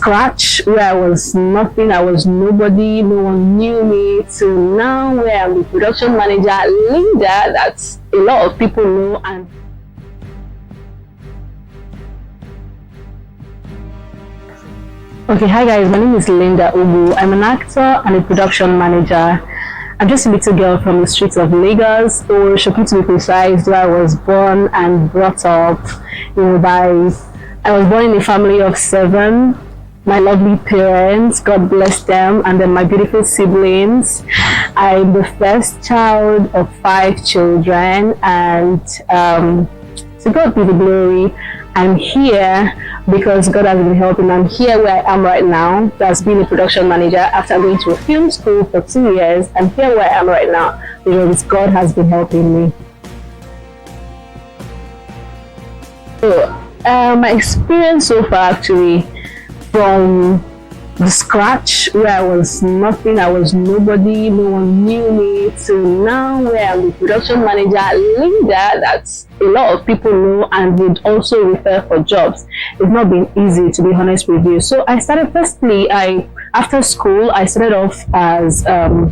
scratch where I was nothing, I was nobody, no one knew me, to now where I'm the production manager, Linda, that a lot of people know. And okay, hi guys, my name is Linda Ugwu. I'm an actor and a production manager. I'm just a little girl from the streets of Lagos, or Shoki to be precise, where I was born and brought up. I was born in a family of 7. My lovely parents, God bless them, and then my beautiful siblings. I'm the first child of 5 children, and to God be the glory. I'm here because God has been helping. I'm here where I am right now. That's being a production manager after going to a film school for 2 years. I'm here where I am right now because God has been helping me. So, my experience so far, actually, from the scratch where I was nothing, I was nobody, no one knew me, to now where I'm the production manager, Linda, that a lot of people know and would also refer for jobs. It's not been easy, to be honest with you. So I started, firstly, after school, I started off as,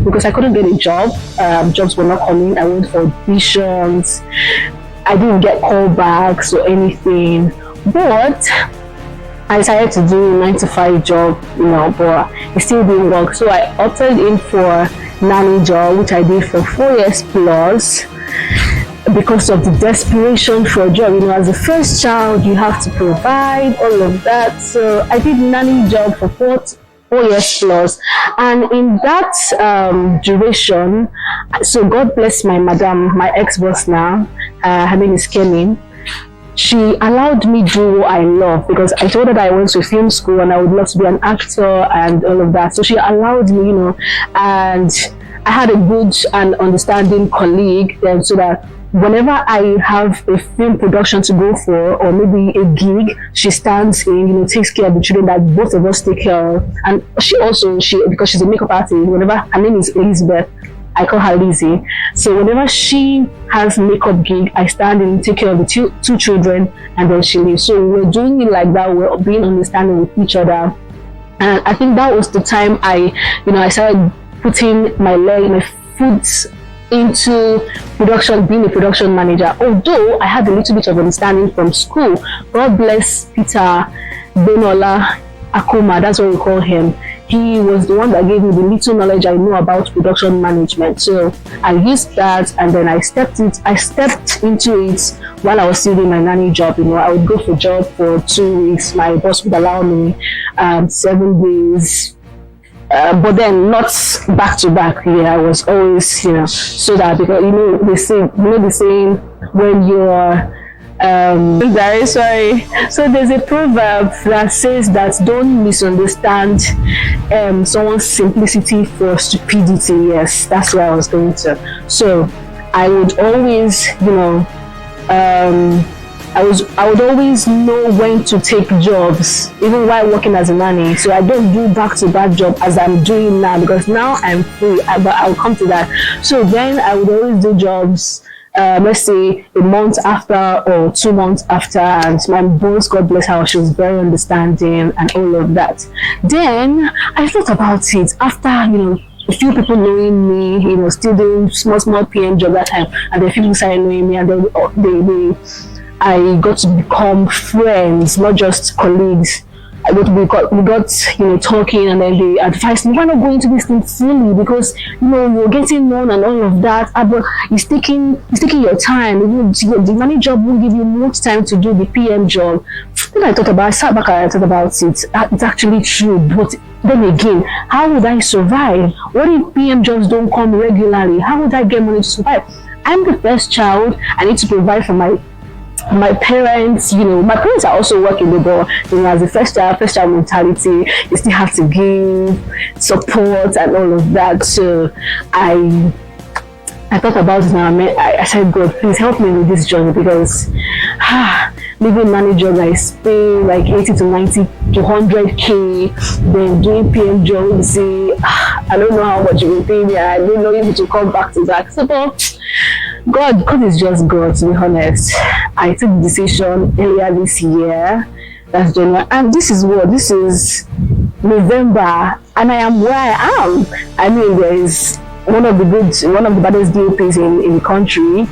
because I couldn't get a job, jobs were not coming, I went for auditions, I didn't get callbacks or anything, but I decided to do a 9-to-5 job, but it still didn't work. So I opted in for nanny job, which I did for 4 years plus, because of the desperation for a job. As the first child, you have to provide all of that. So I did nanny job for 4 years plus, and in that duration, so God bless my madam, my ex-boss now, her name is Kenny. She allowed me do what I love, because I told her that I went to film school and I would love to be an actor and all of that. So she allowed me, and I had a good and understanding colleague then, so that whenever I have a film production to go for, or maybe a gig, she stands in, takes care of the children that both of us take care of. And she because she's a makeup artist, whenever, her name is Elizabeth, I call her Lizzie. So whenever she has makeup gig, I stand in, take care of the two children, and then she leaves. So we're doing it like that. We're being understanding with each other. And I think that was the time I started putting my foot into production, being a production manager. Although I had a little bit of understanding from school. God bless Peter Benola Akuma, that's what we call him. He was the one that gave me the little knowledge I know about production management. So I used that, and then I stepped into it while I was still doing my nanny job. I would go for job for 2 weeks. My boss would allow me 7 days, but then not back to back. I was always, so that, because they say when you're very sorry. So there's a proverb that says that don't misunderstand someone's simplicity for stupidity. Yes, that's where I was going to. So I would always, I would always know when to take jobs, even while working as a nanny. So I don't do back-to-back job as I'm doing now, because now I'm free. But I'll come to that. So then I would always do jobs, let's say a month after or 2 months after, and my boss, God bless her, she was very understanding and all of that. Then I thought about it after, a few people knowing me, still doing small PM job that time, and then people started knowing me, and then I got to become friends, not just colleagues. We got talking, and then they advised me, why not go into this thing fully, because you're getting known and all of that, but it's taking your time. The nanny job won't give you much time to do the PM job. Then I sat back and I thought about it. It's actually true, but then again, how would I survive? What if PM jobs don't come regularly? How would I get money to survive? I'm the first child. I need to provide for my parents. My parents are also working, but as a first child mentality, you still have to give support and all of that. So I thought about it, and I said, God, please help me with this journey, because leaving manager that is paying like 80 to 90 to 100k, then doing PM job, I don't know how much you will pay me. I don't know if it will come back to that. So, but God is just God, to be honest. I took the decision earlier this year That's January. And this is what? This is November, and I am where I am. I mean, there is one of the baddest DOPs in the country.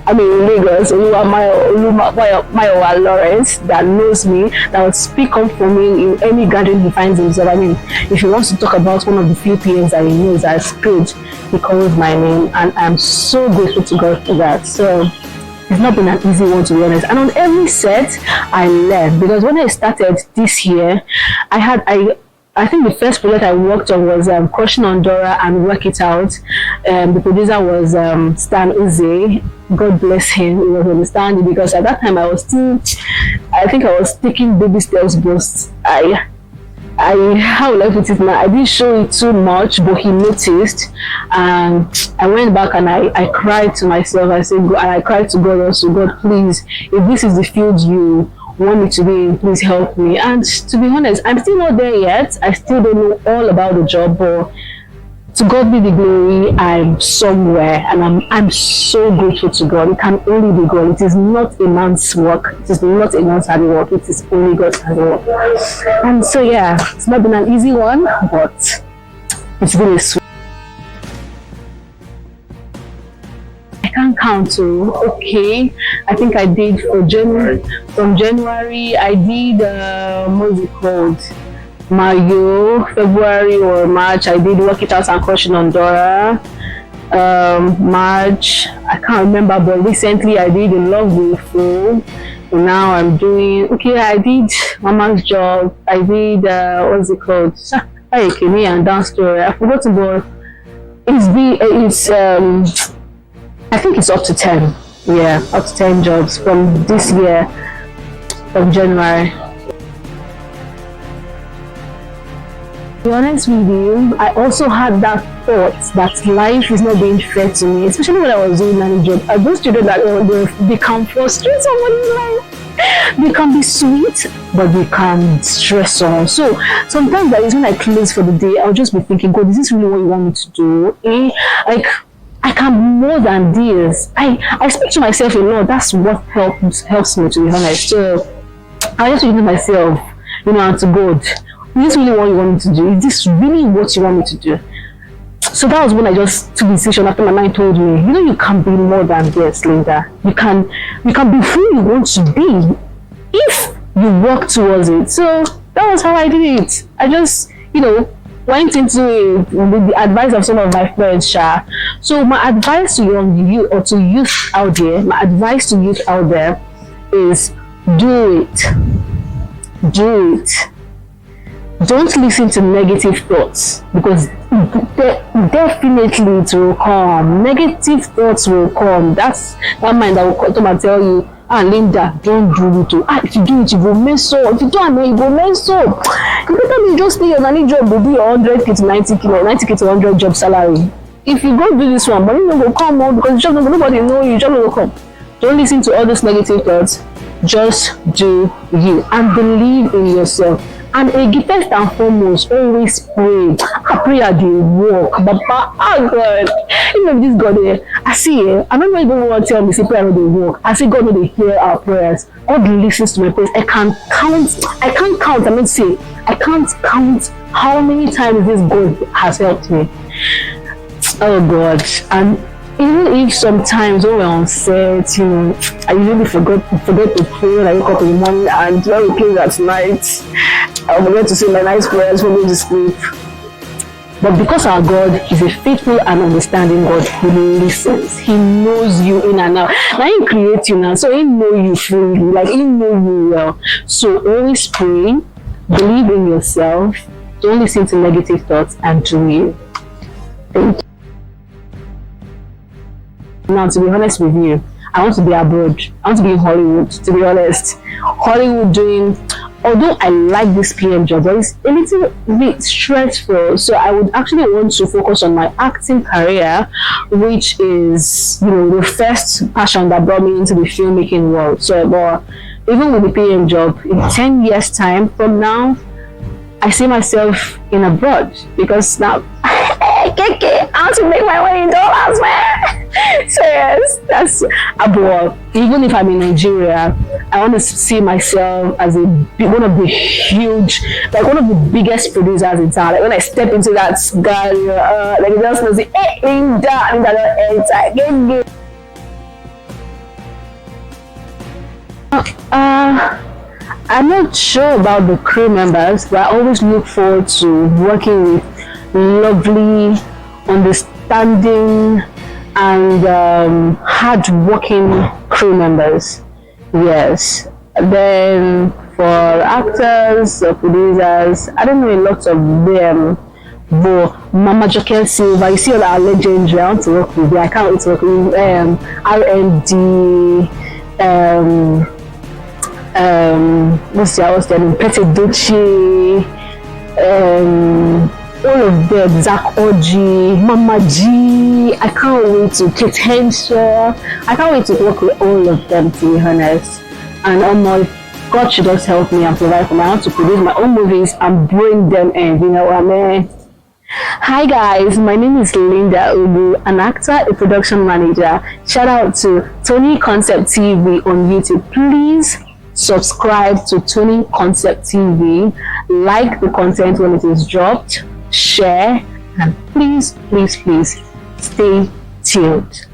I mean, in Lagos, Mayowa Lawrence, that knows me, that would speak up for me in any gathering he finds himself. I mean, if he wants to talk about one of the few PMs that he knows that's good, he calls my name, and I'm so grateful to God for that. So it's not been an easy one, to be honest. And on every set, I learned, because when I started this year, I think the first project I worked on was Crushing on Dora and Work It Out. The producer was Stan Uze. God bless him. He was understanding, because at that time I think I was taking baby steps, but how will I put it now? I didn't show it too much, but he noticed, and I went back and I cried to myself. I said, and I cried to God also, God, please, if this is the field you want me to be in, please help me. And to be honest, I'm still not there yet. I still don't know all about the job, but to God be the glory, I'm somewhere, and I'm so grateful to God. It can only be God. It is not a man's work. It is not a man's hard work. It is only God's hard work. And so yeah, it's not been an easy one, but it's been a sweet. I can't count to. Okay, I think I did for January. From January, I did what's it called? February or March, I did Work It Out and Crushing on Dora. March, I can't remember, but recently I did In Love with Fool. And now I'm doing, I did Mama's Job. I did, what's it called? And Dance Story. I forgot about I think it's up to 10. Yeah, up to 10 jobs from this year, from January. To be honest with you, I also had that thought that life is not being fair to me, especially when I was doing nanny job. Those children that they can frustrate somebody's life. They can be sweet, but they can stress someone. So sometimes that is when I close for the day, I'll just be thinking, God, is this really what you want me to do? Like, I can more than this. I speak to myself a lot. That's what helps me, to be honest. So I just speak to myself, and to God. Is this really what you want me to do? Is this really what you want me to do? So that was when I just took the decision after my mind told me, you can be more than this, Linda. You can be who you want to be if you work towards it. So that was how I did it. I just, went into it with the advice of some of my friends, Sha. So my advice to you or to youth out there, is do it. Do it. Don't listen to negative thoughts, because definitely it will come. Negative thoughts will come. That's that mind that will come and tell you, Linda, don't do it. If you do it, you will mess up. If you don't, you will mess up. You better just stay your nanny job, will be 100k to 90k to 100 job salary. If you go do this one, but you will come on, because nobody know you, just will come. Don't listen to all those negative thoughts. Just do you and believe in yourself. And first and foremost, always pray. Prayer dey work. Papa, God. This God there. I see it. I'm not even want to tell me say prayer no dey work. I see God no dey hear our prayers. God listens to my prayers. I can't count. I can't count how many times this God has helped me. Oh God. And even if sometimes when we're on set, I usually forget to pray when I wake up in the morning, and when we play at night, I'll forget to say my nice prayers for me to sleep. But because our God is a faithful and understanding God, He listens. He knows you in and out. Now He creates you now, so He knows you fully, like He knows you well. So always pray, believe in yourself, don't listen to negative thoughts, and do you. Thank you. Now, to be honest with you, I want to be abroad. I want to be in Hollywood, to be honest. Although I like this PM job, but it's a little bit stressful. So I would actually want to focus on my acting career, which is, the first passion that brought me into the filmmaking world. So, but even with the PM job, in 10 years' time from now, I see myself in abroad, because now I want to make my way in dollars, man. So yes, that's abroad. Even if I'm in Nigeria, I want to see myself as one of the huge, like one of the biggest producers in town. Like when I step into that gallery, like just gonna say, hey, Linda, enter. I'm not sure about the crew members, but I always look forward to working with lovely, understanding, and hard-working crew members. Yes. Then for actors or producers, I don't know a lot of them. But Mama Jokel Silva, you see all our legendary. I want to work with you. I can't wait to work with RMD. What's their name? Petty all of them, Zach Oji, Mama G. I can't wait to Kate Henshaw. I can't wait to work with all of them, to be honest. And God should just help me and provide for me. I want to produce my own movies and bring them in. You know what I mean? Hi guys, my name is Linda Ugwu, an actor, a production manager. Shout out to Tony Concept TV on YouTube. Please subscribe to Tony Concept TV, like the content when it is dropped, share, and please stay tuned.